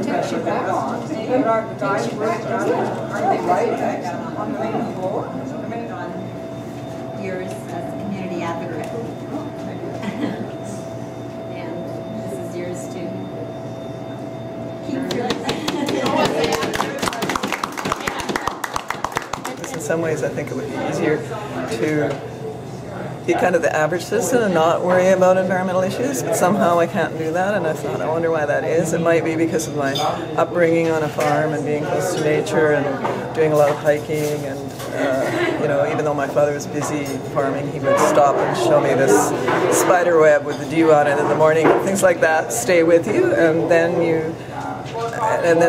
takes you back on. Aren't they right on the main floor? Years as a community advocate. And this is yours to keep In some ways, I think it would be easier to be kind of the average citizen and not worry about environmental issues, but somehow I can't do that, and I thought, I wonder why that is. It might be because of my upbringing on a farm and being close to nature and doing a lot of hiking, and you know, even though my father was busy farming, he would stop and show me this spider web with the dew on it in the morning. Things like that stay with you, and then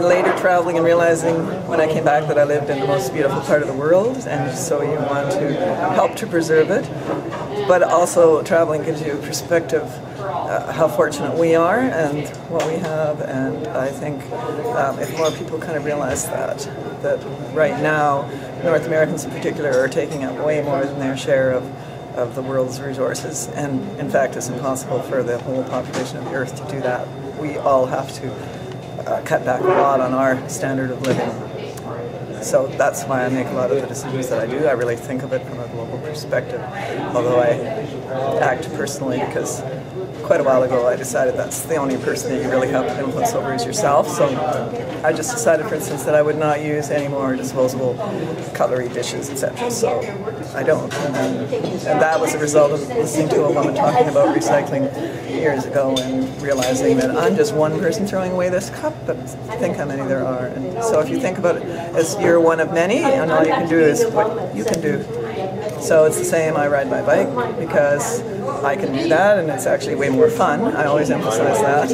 later traveling and realizing when I came back that I lived in the most beautiful part of the world, and so you want to help to preserve it. But also traveling gives you a perspective how fortunate we are and what we have, and I think if more people kind of realize that right now North Americans in particular are taking up way more than their share of the world's resources, and in fact it's impossible for the whole population of the earth to do that. We all have to cut back a lot on our standard of living. So that's why I make a lot of the decisions that I do. I really think of it from a global perspective, although I act personally because quite a while ago I decided that's the only person that you really have influence over is yourself. So I just decided, for instance, that I would not use any more disposable cutlery, dishes, etc. So I don't. And that was a result of listening to a woman talking about recycling years ago and realizing that I'm just one person throwing away this cup, but think how many there are. And so if you think about it as you're one of many, and all you can do is what you can do. So it's the same, I ride my bike because I can do that, and it's actually way more fun. I always emphasize that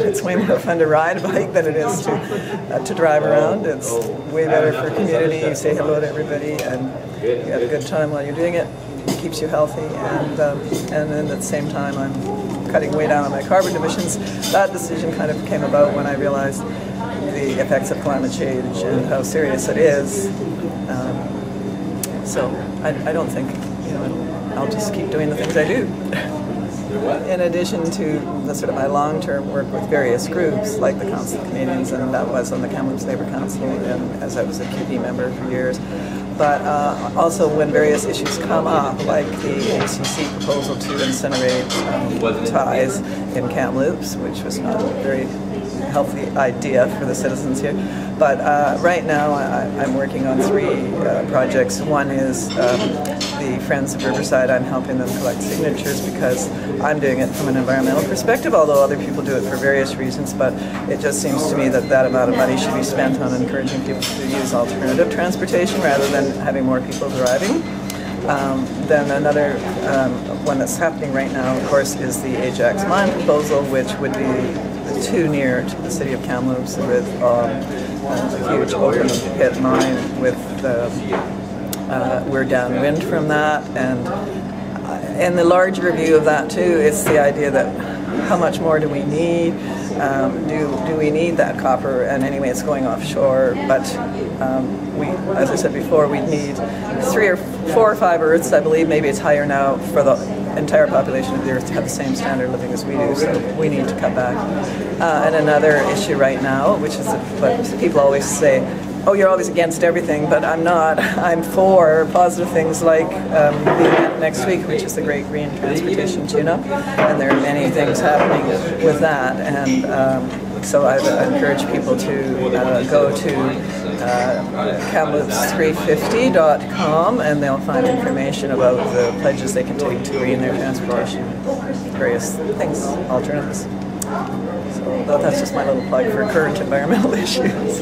it's way more fun to ride a bike than it is to drive around. It's way better for community. You say hello to everybody, and you have a good time while you're doing it. It keeps you healthy, and then at the same time I'm cutting way down on my carbon emissions. That decision kind of came about when I realized the effects of climate change and how serious it is. So I don't think, you know, I'll just keep doing the things I do. In addition to the sort of my long-term work with various groups like the Council of Canadians, and that was on the Kamloops Labour Council, and as I was a QP member for years. But also when various issues come up, like the ACC proposal to incinerate ties in Kamloops, which was not a very healthy idea for the citizens here. But right now I'm working on 3 projects. One is the Friends of Riverside. I'm helping them collect signatures because I'm doing it from an environmental perspective, although other people do it for various reasons. But it just seems to me that that amount of money should be spent on encouraging people to use alternative transportation rather than having more people driving. Then another one that's happening right now, of course, is the Ajax mine proposal, which would be too near to the city of Kamloops with a huge open pit mine with we're downwind from that, and in the larger view of that too, it's the idea that how much more do we need? Do we need that copper? And anyway, it's going offshore, but we, as I said before, we need 3 or 4 or 5 Earths, I believe, maybe it's higher now, for the entire population of the Earth to have the same standard of living as we do, so we need to cut back. And another issue right now, which is what people always say, oh, you're always against everything, but I'm not. I'm for positive things like the event next week, which is the Great Green Transportation Tune-Up, and there are many things happening with that, and so I encourage people to go to Kamloops350.com, and they'll find information about the pledges they can take to green their transportation, various things, alternatives. So that's just my little plug for current environmental issues.